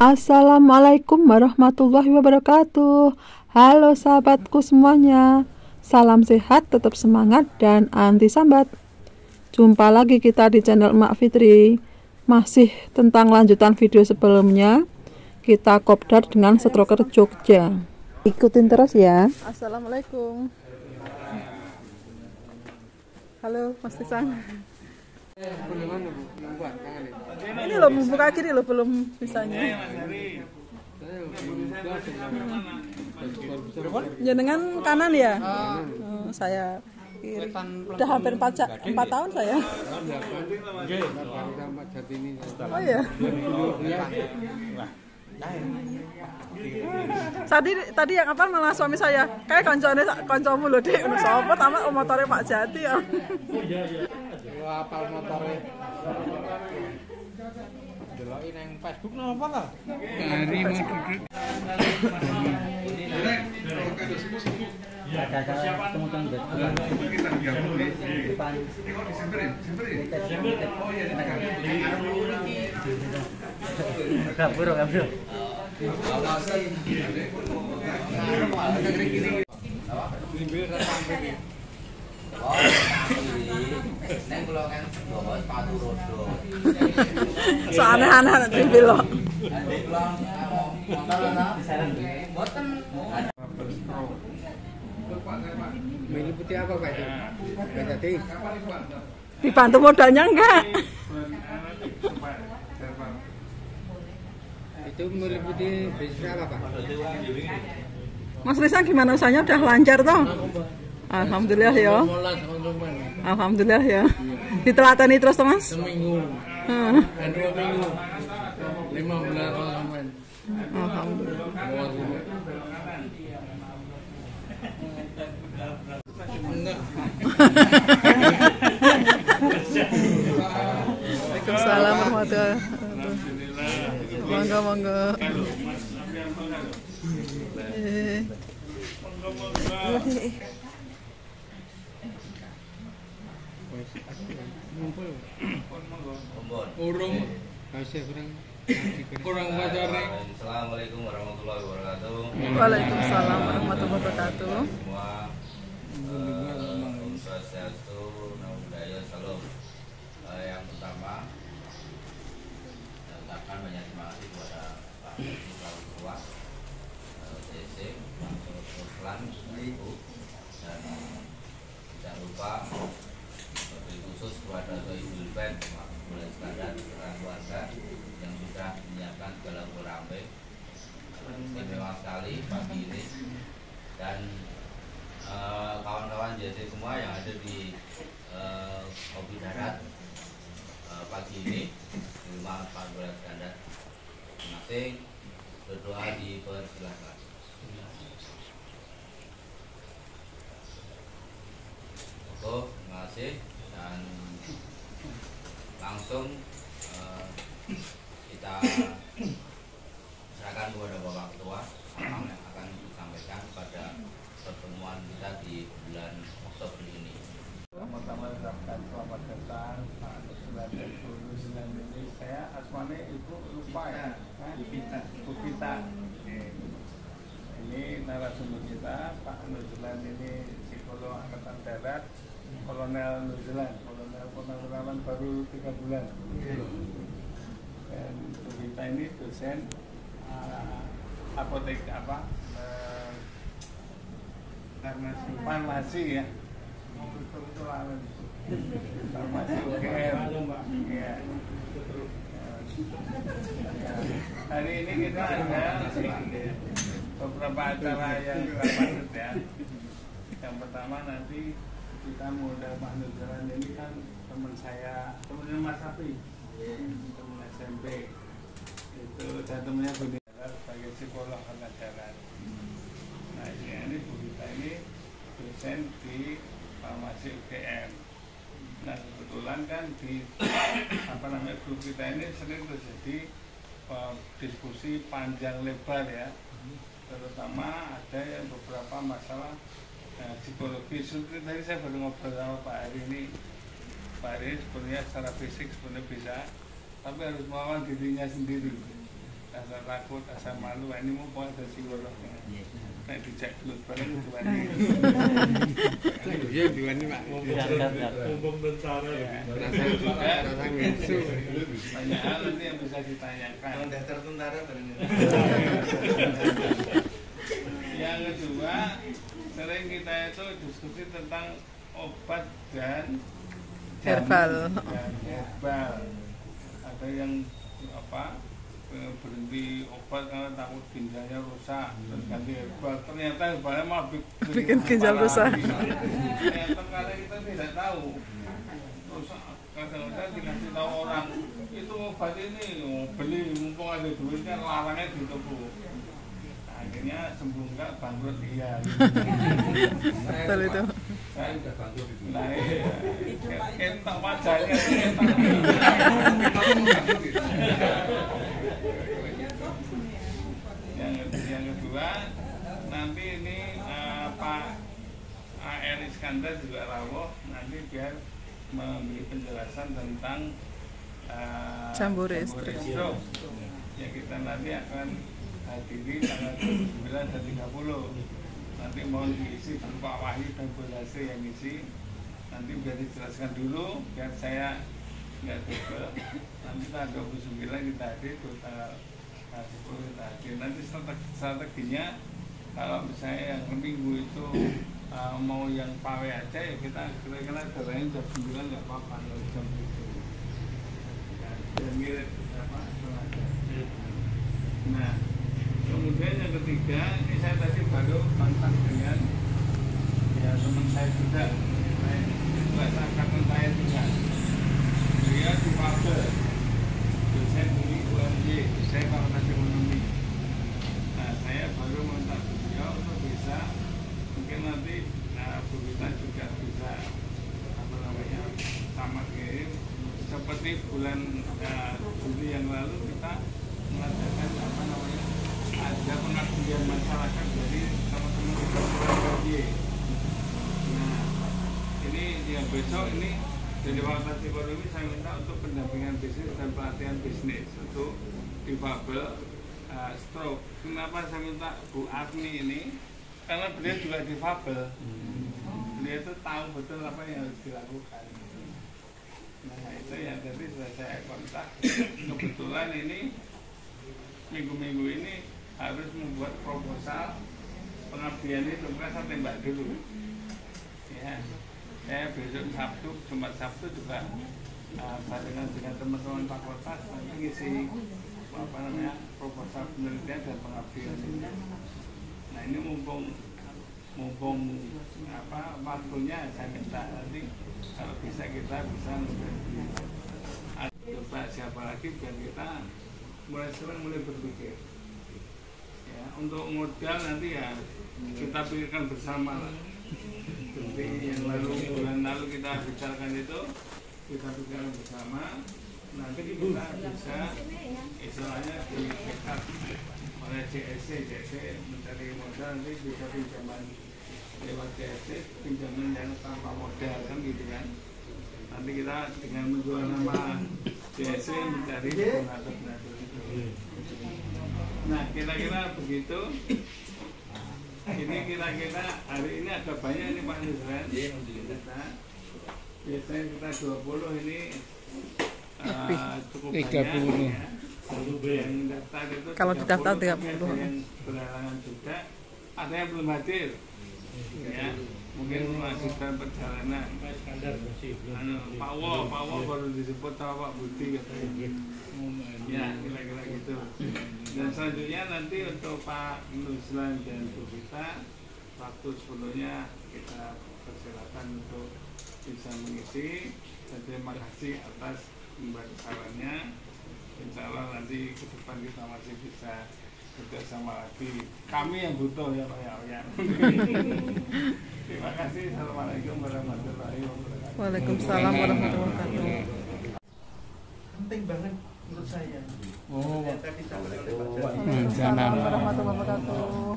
Assalamualaikum warahmatullahi wabarakatuh. Halo sahabatku semuanya, salam sehat, tetap semangat, dan anti sambat. Jumpa lagi kita di channel Emak Fitri. Masih tentang lanjutan video sebelumnya, kita kopdar dengan stroker Jogja. Ikutin terus ya. Assalamualaikum. Halo Mas Tisang. Ini loh membuka kiri loh, belum bisanya. Jenengan kanan ya? Saya kiri. Udah hampir 4 tahun saya. Oh ya. Tadi yang apa malah suami saya. Kayak koncomu loh, Dek. Ono sapa tamat motore Pak Jati ya. Apal motore. Deloki nang Facebook napa ta? Hari mau duduk. So aneh-aneh nek dibelok. Meliputi apa Pak itu? Jadi Dibantu modalnya enggak? itu meliputi bisnis apa Pak? Mas Risa gimana usahanya, udah lancar toh? Alhamdulillah ya. Alhamdulillah ya. Ditelatani terus toh Mas? Seminggu. 2 minggu. 5 bulan konsumen. Alhamdulillah. Waalaikumsalam warahmatullahi wabarakatuh. Monggo monggo. Urung kurang bacane. Assalamualaikum warahmatullahi wabarakatuh. Waalaikumsalam warahmatullahi wabarakatuh. Semua Om Swastiastu, Namo Buddhaya, Salam. Yang pertama, saya ucapkan banyak terima kasih kepada Pak Selalu Ketua, CC, Pak Ruslan, Ibu, dan tidak lupa lebih khusus kepada Sohibul Band, Pak Mulai Standar, rekan keluarga yang sudah menyiapkan segala rampe. Istimewa sekali pagi ini, dan kawan-kawan JC semua yang ada di Kopi Darat pagi ini di rumah Pak Mulai Standar. Terima kasih, berdoa dipersilakan. Terima kasih, dan langsung kita serahkan kepada Bapak Ketua apa yang akan disampaikan pada pertemuan kita di bulan Oktober ini. Pertama ucapkan selamat datang Pak Nuslan ini. Saya asmane Ibu lupa ya. Bu Vita. Ini narasumber kita Pak Nuslan ini psikolog Angkatan Darat, Kolonel Nuslan, Kolonel Purnawirawan baru 3 bulan. Dan Bu Vita ini dosen apotek farmasi ya. Farmasi UGM. Ya. Hari ini kita ada beberapa acara yang patut ya. Yang pertama nanti kita mengundang Pak Nurjalan, ini kan teman saya, temannya Mas Safi, teman SMP. Itu dan temannya Bu Nila sebagai psikolog pengajaran. Nah ini Bu Vita ini dosen di farmasi UGM. Nah kebetulan kan di Bu Vita ini sering terjadi diskusi panjang lebar ya, terutama ada yang beberapa masalah psikologi. Tadi saya baru ngobrol sama Pak Ari ini. Pak Ari sebenarnya secara fisik sebenarnya bisa, tapi harus melawan dirinya sendiri. rasa takut, rasa malu, ini mumpung ada psikolognya. Nek dijak gelut bareng diwani. Iya diwani Pak. Mumpung tentara ya. Rasanya juga rasa ngesu. Banyak hal nanti yang bisa ditanyakan. Kalau daftar tentara bareng. Yang kedua, sering kita itu diskusi tentang obat dan Herbal. dan herbal. Ada yang berhenti obat karena takut ginjalnya rusak, terus ganti herbal. Ternyata herbalnya malah Bikin ginjal rusak. Ternyata karena kita tidak tahu. Terus kadang-kadang dikasih tahu orang itu obat ini, beli mumpung ada duitnya, larangnya di toko. Akhirnya sembuh enggak, bangkrut iya. Betul itu. Saya udah bangkrut itu. Nah, entak wajahnya entak. Yang kedua, nanti ini Pak A.R. Iskandar juga rawuh, nanti biar memberi penjelasan tentang Jambore stroke. Ya kita nanti akan hadiri tanggal 29 dan 30. Nanti mohon diisi Pak Wahyu dan Bu Lasri yang isi. Nanti biar dijelaskan dulu, biar saya nggak double. Nanti tanggal 29 kita hadir, tanggal 10 kita hadir. Nanti strateginya kalau misalnya yang minggu itu mau yang pawe aja ya kita kira-kira jam 9 nggak apa-apa kalau jam itu. Dan mirip apa? Nah, kemudian yang ketiga, ini saya tadi baru kontak dengan ya teman saya juga, angkatan saya juga. Dia di Papua, dosen di UMJ, dosen Fakultas Ekonomi. Nah, saya baru kontak beliau untuk bisa, mungkin nanti Bu Rita juga bisa sama kirim. Seperti bulan Juli yang lalu kita mengadakan ada pengabdian masyarakat dari teman-teman di Surabaya. Nah, ini yang besok ini dari Fakultas Ekonomi saya minta untuk pendampingan bisnis dan pelatihan bisnis untuk difabel stroke. Kenapa saya minta Bu Agni ini? Karena beliau juga difabel. Beliau itu tahu betul apa yang harus dilakukan. Nah, itu yang tadi sudah saya kontak. Kebetulan ini minggu-minggu ini harus membuat proposal pengabdian itu, bukan saya tembak dulu. Ya, saya besok Sabtu, Jumat Sabtu juga barengan dengan teman-teman fakultas nanti ngisi proposal penelitian dan pengabdian ini. Nah, ini mumpung waktunya saya minta nanti kalau bisa kita bisa coba siapa lagi biar kita mulai berpikir. Ya, untuk modal nanti ya kita pikirkan bersama lah. Seperti yang bulan lalu kita bicarakan itu, kita pikirkan bersama. Nanti kita bisa istilahnya di backup oleh CSC mencari modal, nanti bisa pinjaman lewat CSC, pinjaman yang tanpa modal kan gitu kan. Nanti kita dengan menjual nama CSC mencari donatur itu. Nah, kira-kira begitu. Ini kira-kira hari ini ada banyak ini Pak Nusran. Biasanya kita 20 ini cukup 30 banyak, ya. Yang daftar itu Kalau didaftar 30. Yang berhalangan juga, ada yang belum hadir. Ya, mungkin masih dalam perjalanan. Pak Wo baru disebut sama Pak Budi katanya. Ya, kira-kira gitu. Dan selanjutnya nanti untuk Pak Nuslan dan Bu Rita, waktu sebelumnya kita persilakan untuk bisa mengisi. Dan terima kasih atas sarannya. Insya Allah nanti ke depan kita masih bisa bekerjasama lagi. Kami yang butuh ya Pak ya. Terima kasih. Assalamualaikum warahmatullahi wabarakatuh. Waalaikumsalam warahmatullahi wabarakatuh. Penting banget menurut saya. Tadi Waalaikumsalam warahmatullahi wabarakatuh.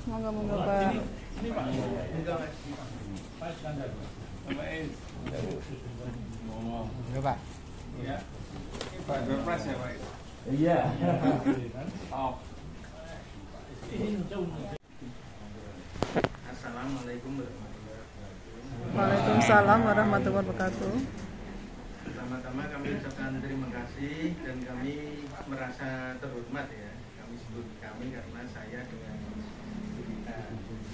Semoga Pak. Ini Pak. Pak Iskandar. Pak Is. Ya Pak. Ya. Ini Pak Dorpras ya Pak. Iya. Oh. Assalamualaikum warahmatullahi wabarakatuh. Waalaikumsalam warahmatullahi wabarakatuh. Pertama-tama kami ucapkan terima kasih dan kami merasa terhormat ya. Kami sebut kami karena saya dengan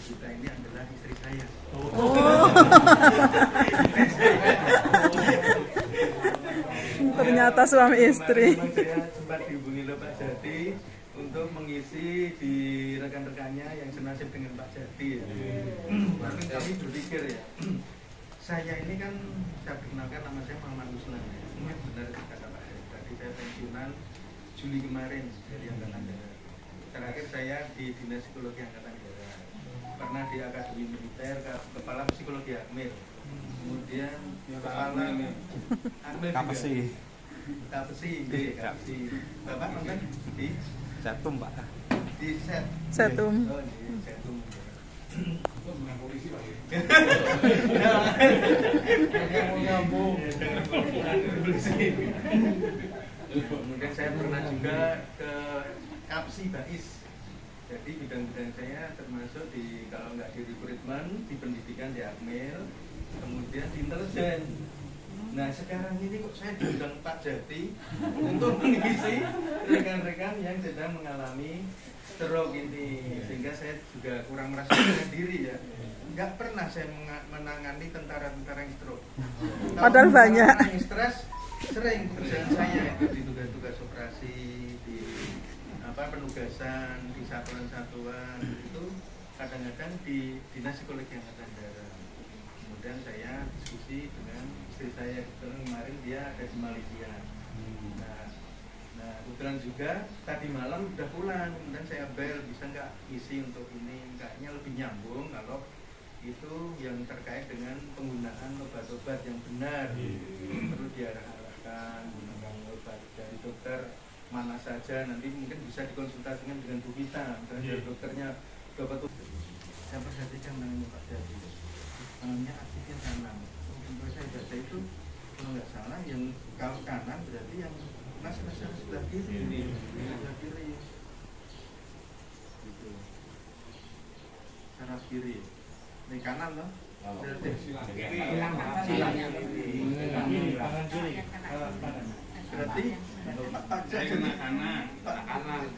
kita ini adalah istri saya. Ternyata suami istri. Memang saya sempat dihubungi oleh Pak Jati untuk mengisi di rekan-rekannya yang senasib dengan Pak Jati ya. Mungkin kami berpikir ya, saya ini kan saya perkenalkan nama saya Muhammad Uslan ya. Mungkin benar kata Pak Jati, tadi saya pensiunan Juli kemarin dari Angkatan Darat. Terakhir saya di Dinas Psikologi Angkatan Darat, pernah di Akademi Militer, Kepala Psikologi Akmil, kemudian Kepala Akmil Kapesi. Kapesi, Bapak nonton di Jatum, Pak. di set Setum. oh di Setum. Kemudian saya pernah juga ke Kapsi Bais. Jadi bidang-bidang saya termasuk di kalau nggak di rekrutmen, di pendidikan di Akmil, kemudian di intelijen. Nah sekarang ini kok saya diundang Pak Jati untuk mengisi rekan-rekan yang sedang mengalami stroke ini, sehingga saya juga kurang merasa percaya diri ya. Nggak pernah saya menangani tentara-tentara yang stroke. Padahal banyak. Yang stres sering pekerjaan saya itu di tugas-tugas operasi, di penugasan di satuan-satuan itu kadang-kadang di Dinas Psikologi Angkatan Darat. Kemudian saya diskusi dengan istri saya, kemarin dia ada di Malaysia. Nah kebetulan juga tadi malam udah pulang, kemudian saya bel bisa nggak isi untuk ini, kayaknya lebih nyambung kalau itu yang terkait dengan penggunaan obat-obat yang benar, perlu diarahkan menggunakan obat dari dokter mana saja, nanti mungkin bisa dikonsultasikan dengan Bu Vita, misalnya dari dokternya Bapak tuh. Saya perhatikan dengan Pak Jati, tangannya aktifnya kanan. Untuk saya baca itu kalau nggak salah yang kalau kanan berarti yang mas sebelah kiri, sebelah kiri, gitu. Saraf kiri, ini kanan loh. Berarti berarti Pak Jati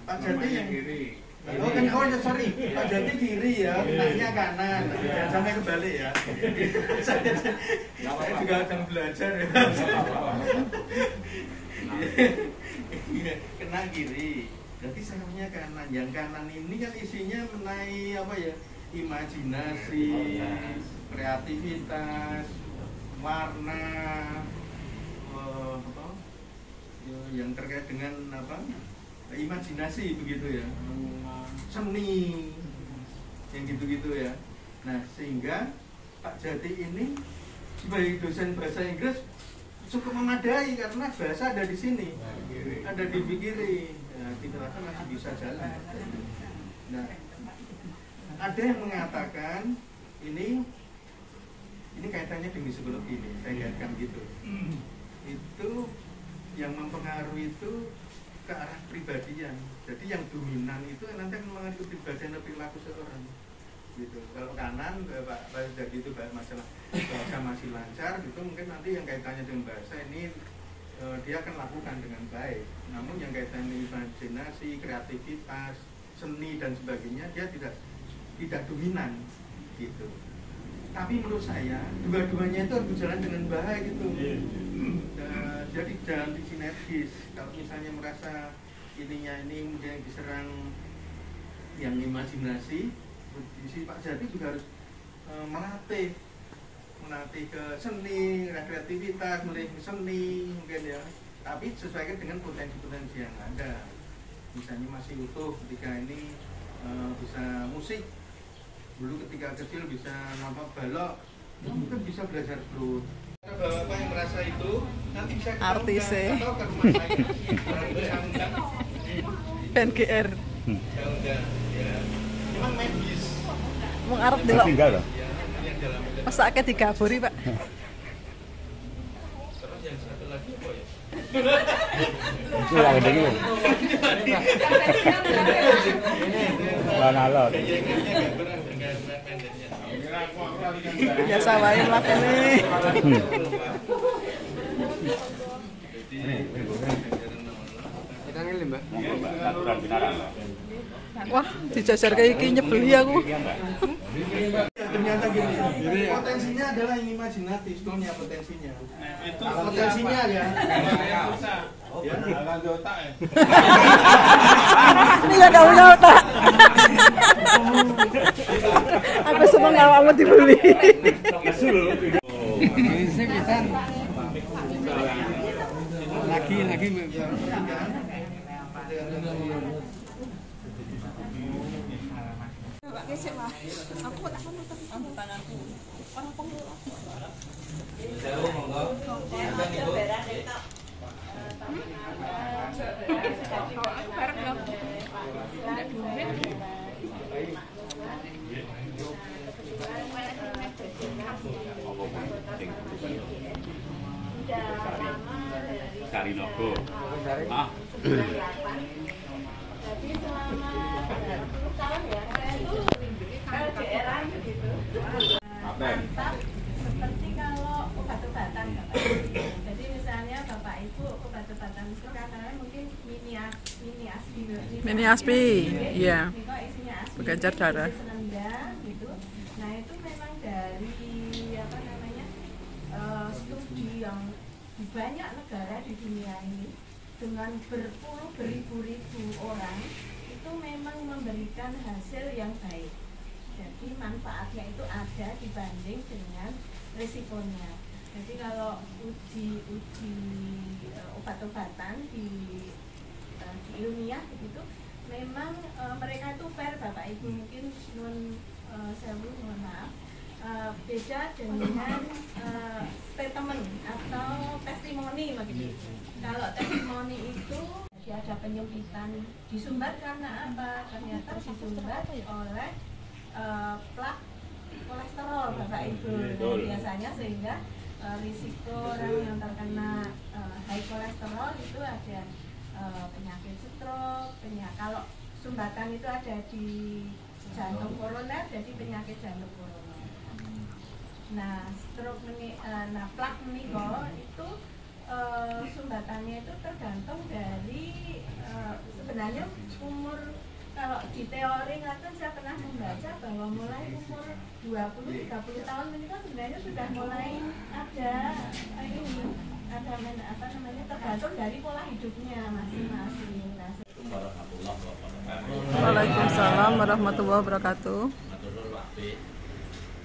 Pak Jati yang kiri. Oh kan, oh ya sorry, Pak Jati kiri ya, benaknya kanan, sampai kebalik ya. Saya juga akan belajar ya. Kena kiri, berarti sarafnya kanan. Yang kanan ini kan isinya mengenai apa ya? Imajinasi, kreativitas, warna, yang terkait dengan apa? Imajinasi begitu ya, seni, yang gitu-gitu ya. Nah sehingga Pak Jati ini sebagai dosen bahasa Inggris cukup memadai karena bahasa ada di sini, ada di kiri. Nah, kita rasa masih bisa jalan. Nah ada yang mengatakan ini kaitannya dengan psikologi ini, saya kaitkan gitu. Itu yang mempengaruhi itu ke arah pribadian. Jadi yang dominan itu nanti akan mengaruhi kepribadian dan perilaku seorang. Gitu. Kalau kanan Pak jadi itu masalah bahasa masih lancar gitu, mungkin nanti yang kaitannya dengan bahasa ini dia akan lakukan dengan baik. Namun yang kaitannya imajinasi, kreativitas, seni dan sebagainya dia tidak dominan gitu. Tapi menurut saya dua-duanya itu harus berjalan dengan baik gitu. Jadi jangan disinergis. Kalau misalnya merasa ininya ini kemudian diserang yang imajinasi, di sini Pak Jati juga harus melatih ke seni, kreativitas, melatih seni mungkin ya. Tapi sesuaikan dengan potensi-potensi yang ada. Misalnya masih utuh ketika ini bisa musik, dulu ketika kecil bisa nampak balok, mungkin bisa belajar flute. Bapak yang merasa itu nanti bisa artis atau ke rumah saya. PNGR. Ya. Memang medis. Mau arep delok. Tinggal loh. Ya, yang dalam Masake digaburi, Pak. terus yang satu lagi apa ya? Itu yang gede gitu. Banalot. Biasa wae mlakene. Kita ngilim, Mbak. Aturan binaran. Wah, dijajar kayak iki nyebeli aku. Ternyata gini, potensinya adalah yang imajinatif, sebetulnya potensinya. Itu Potensinya ya. susah. Ya, alat otak ya. Ini ya gak punya otak. Aku seneng awakmu dibeli. Bisa bisa. Lagi Mbak. Sewu monggo. Sarinogo. Ah. Jadi selama 10 tahun ya, saya itu LDR-an begitu. Mantap, seperti kalau obat-obatan Bapak. Jadi misalnya Bapak Ibu obat-obatan itu katanya mungkin mini aspi. Mini aspi, iya. Niko isinya aspi. Pengencer darah. Selendang gitu. Nah itu memang dari apa namanya studi yang di banyak negara di dunia ini dengan beribu-ribu orang itu memang memberikan hasil yang baik. Jadi manfaatnya itu ada dibanding dengan risikonya. Jadi kalau uji obat-obatan di ilmiah begitu, memang mereka itu fair Bapak Ibu, mungkin sewu mohon maaf. Beda dengan statement atau testimoni begitu. Kalau testimoni itu ada penyempitan disumbat karena apa? Ternyata disumbat oleh plak kolesterol Bapak Ibu. Nah, biasanya sehingga risiko orang yang terkena high kolesterol itu ada penyakit stroke, kalau sumbatan itu ada di jantung koroner, jadi penyakit jantung koroner. Nah, stroke plak menika itu sumbatannya itu tergantung dari sebenarnya umur. Kalau di teori kan saya pernah membaca bahwa mulai umur 20-30 tahun ini kan sebenarnya sudah mulai ada tergantung dari pola hidupnya masing-masing. Waalaikumsalam warahmatullahi wabarakatuh. Matur Pak B.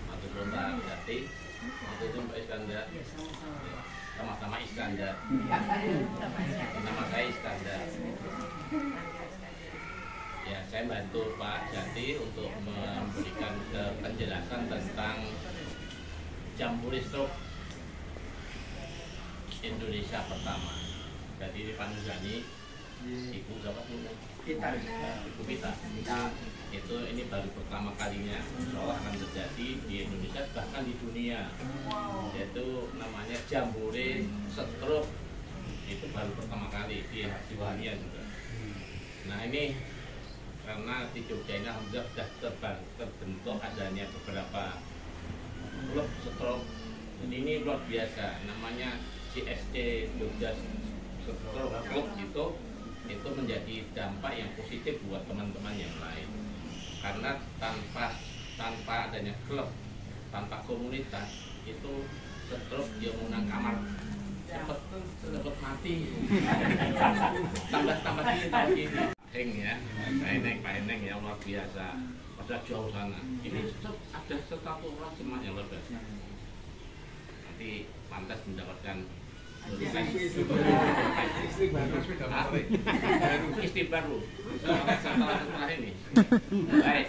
Matur Mbak Jati. Matur Mbak Iskandar. Sama-sama Iskandar. Nama saya Iskandar. Ya, saya bantu Pak Jati untuk memberikan penjelasan tentang Jambore Stroke Indonesia pertama. Jadi di Pak Nuzani, Ibu siapa dulu? Kita. Ibu Pita. Itu ini baru pertama kalinya soal akan terjadi di Indonesia bahkan di dunia. Yaitu namanya Jambore Stroke. Itu baru pertama kali di dunia juga. Nah ini karena di Jogja ini alhamdulillah sudah terbentuk adanya beberapa klub stroke. Jadi ini luar biasa, namanya CSC Jogja Stroke Club itu menjadi dampak yang positif buat teman-teman yang lain. Karena tanpa adanya klub, tanpa komunitas itu stroke dia menggunakan kamar cepat mati. tambah gini. Heng ya, Pak Eneng ya luar biasa. Pada jauh sana. Ini ada satu orang semak yang luar biasa. Nanti pantas mendapatkan istri baru setelah ini. Baik.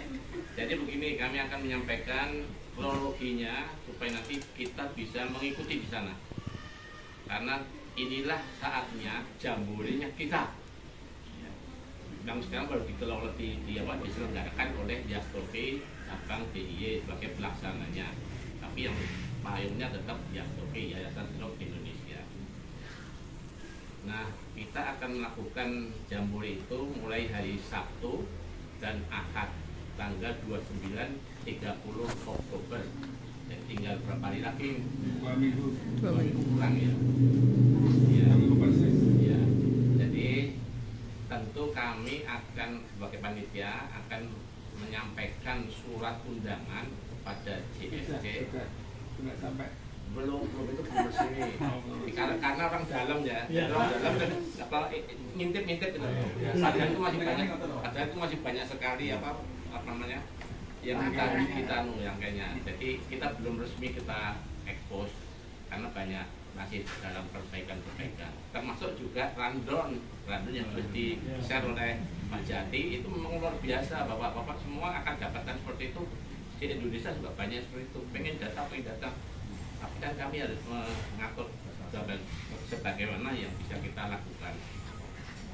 Jadi begini, kami akan menyampaikan kronologinya supaya nanti kita bisa mengikuti di sana. Karena inilah saatnya jamborenya kita. Yang sekarang baru dikelola diselenggarakan oleh Diastope cabang DIY sebagai pelaksananya. Tapi yang payungnya tetap Diastope Yayasan Stroke Indonesia. Nah, kita akan melakukan jambore itu mulai hari Sabtu dan Ahad tanggal 29 30 Oktober. Jadi tinggal berapa hari lagi? 2 minggu. 2 minggu kurang ya. Ya. Ya. Jadi tentu kami akan sebagai panitia akan menyampaikan surat undangan kepada JSC. Sudah sampai. Belum itu belum resmi. Karena orang dalam ya, orang dalam kan apa ngintip-ngintip gitu. Padahal itu masih banyak sekali apa namanya yang kita yang kayaknya. Jadi kita belum resmi kita expose karena banyak masih dalam perbaikan. Termasuk juga random yang sudah di-share oleh Pak Jati itu memang luar biasa. Bapak-bapak semua akan dapatkan seperti itu. Di Indonesia juga banyak seperti itu. Pengen data. Tapi kan kami harus mengatur sebagaimana yang bisa kita lakukan.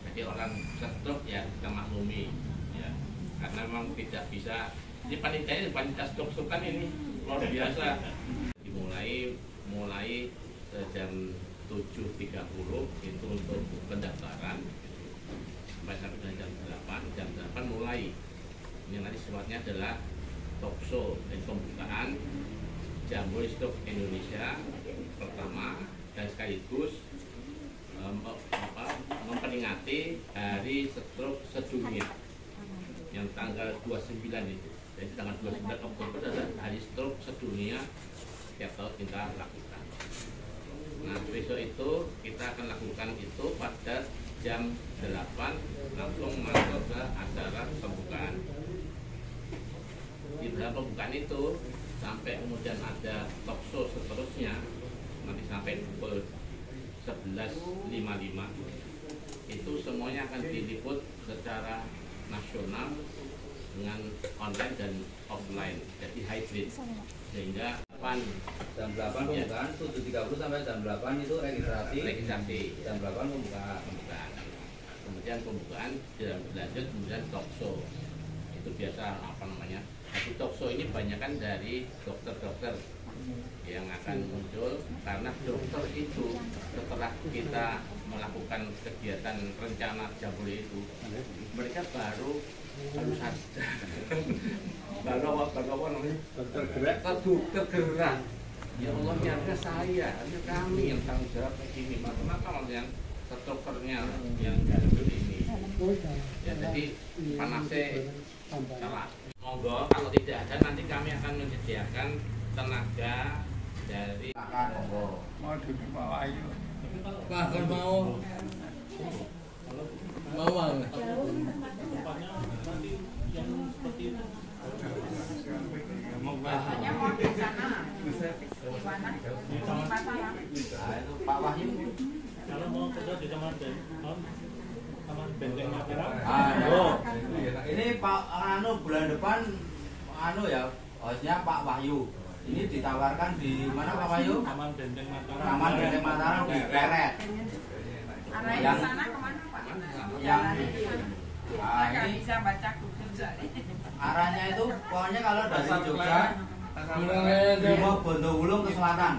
Jadi orang stroke ya kita maklumi ya. Karena memang tidak bisa di panitia stroke kan ini luar biasa. Mulai jam 7.30 itu untuk pendaftaran sampai dengan jam 8 mulai. Ini nanti suratnya adalah talkshow dan pembukaan Jambore Stroke Indonesia pertama dan sekaligus memperingati Hari Stroke Sedunia yang tanggal 29 itu. Jadi tanggal 29 Oktober adalah Hari Stroke Sedunia tiap tahun kita lakukan. Nah besok itu kita akan lakukan itu pada jam 8 langsung masuk ke acara pembukaan. Di dalam pembukaan itu sampai kemudian ada talkshow seterusnya nanti sampai pukul 11.55 itu semuanya akan diliput secara nasional dengan online dan offline, jadi hybrid sehingga jam 8 pembukaan, 7.30 sampai jam 8 itu registrasi, jam 8 pembukaan. Kemudian pembukaan lanjut kemudian talkshow itu biasa apa namanya. Tapi talkshow ini banyakan dari dokter-dokter yang akan muncul karena dokter itu setelah kita melakukan kegiatan rencana Jambore itu mereka baru sadar baru apa namanya tergerak. Ya Allah nyata saya, hanya kami yang tanggung jawab begini. Kenapa yang dokternya yang dalam ini? Ya jadi panasnya salah. Monggo kalau tidak ada nanti kami akan menyediakan tenaga dari Mau duduk Pak Wahyu. Pak mau Hanya mau di sana. Di mana? Di Mataram. Itu Pak Wahyu. Kalau mau kerja di Taman Benteng Mataram. Ini Pak bulan depan ya, hostnya Pak Wahyu. Ini ditawarkan di mana Pak Wahyu? Taman Benteng Mataram. Taman Benteng Mataram di Pleret. Arahnya ke sana kemana Pak? Yang Nggak bisa baca Google. arahnya itu pokoknya kalau dari Jogja mau Bondowulung ke selatan.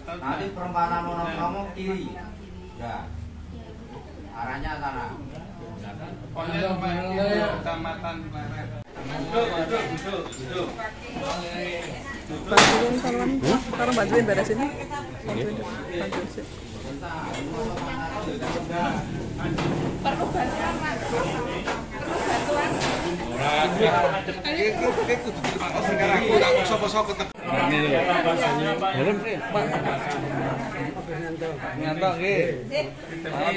Nanti perempatan Wonokromo kiri. Ya. Arahnya sana. Pokoknya Kecamatan Pleret. Duduk. Bantuin tolong, sekarang bantuin beresin. Bantuin sih. Perlu bantuan Pak. Sekarang aku tak usah ketek. Ngantok nggih.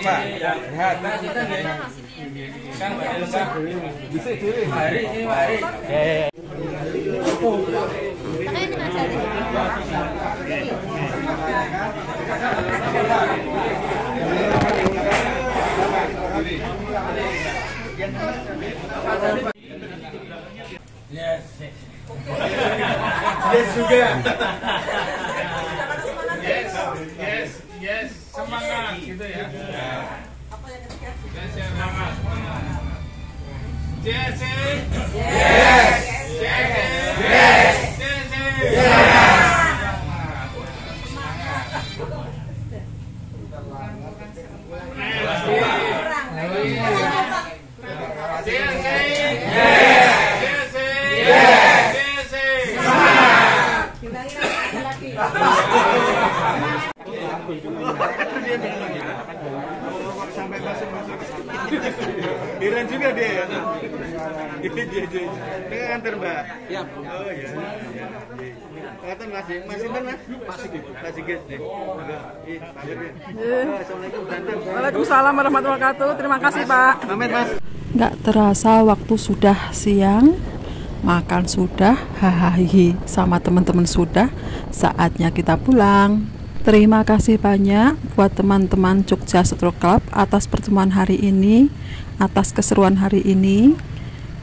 Pak. Sehat. Kan bisa dhewe. Hari ini hari. Yes. Yes juga. Yes, semangat gitu ya. Semangat. Yes. Sampai masuk Heran juga dia ya. Dia nganter Mbak. Iya. Oh iya. Kelihatan Mas Intan Mas? Mas Sigit nih. Assalamualaikum Tante. Waalaikumsalam warahmatullahi wabarakatuh. Terima kasih Pak. Pamit Mas. Nggak terasa waktu sudah siang, makan sudah, hahaha sama teman-teman sudah, saatnya kita pulang. Terima kasih banyak buat teman-teman Jogja Stroke Club atas pertemuan hari ini, atas keseruan hari ini.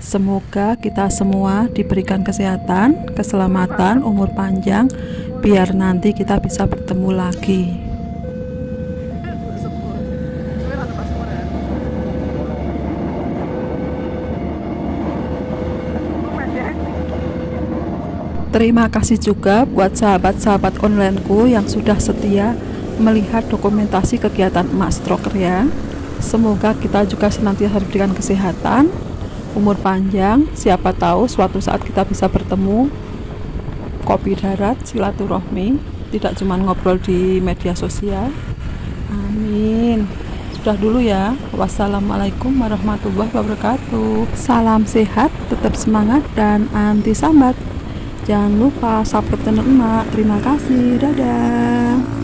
Semoga kita semua diberikan kesehatan, keselamatan, umur panjang, biar nanti kita bisa bertemu lagi. Terima kasih juga buat sahabat-sahabat onlineku yang sudah setia melihat dokumentasi kegiatan Emak Stroker ya. Semoga kita juga senantiasa diberikan kesehatan, umur panjang, siapa tahu suatu saat kita bisa bertemu, kopi darat, silaturahmi, tidak cuma ngobrol di media sosial. Amin. Sudah dulu ya. Wassalamualaikum warahmatullahi wabarakatuh. Salam sehat, tetap semangat, dan anti sambat. Jangan lupa subscribe channel Emak. Terima kasih. Dadah.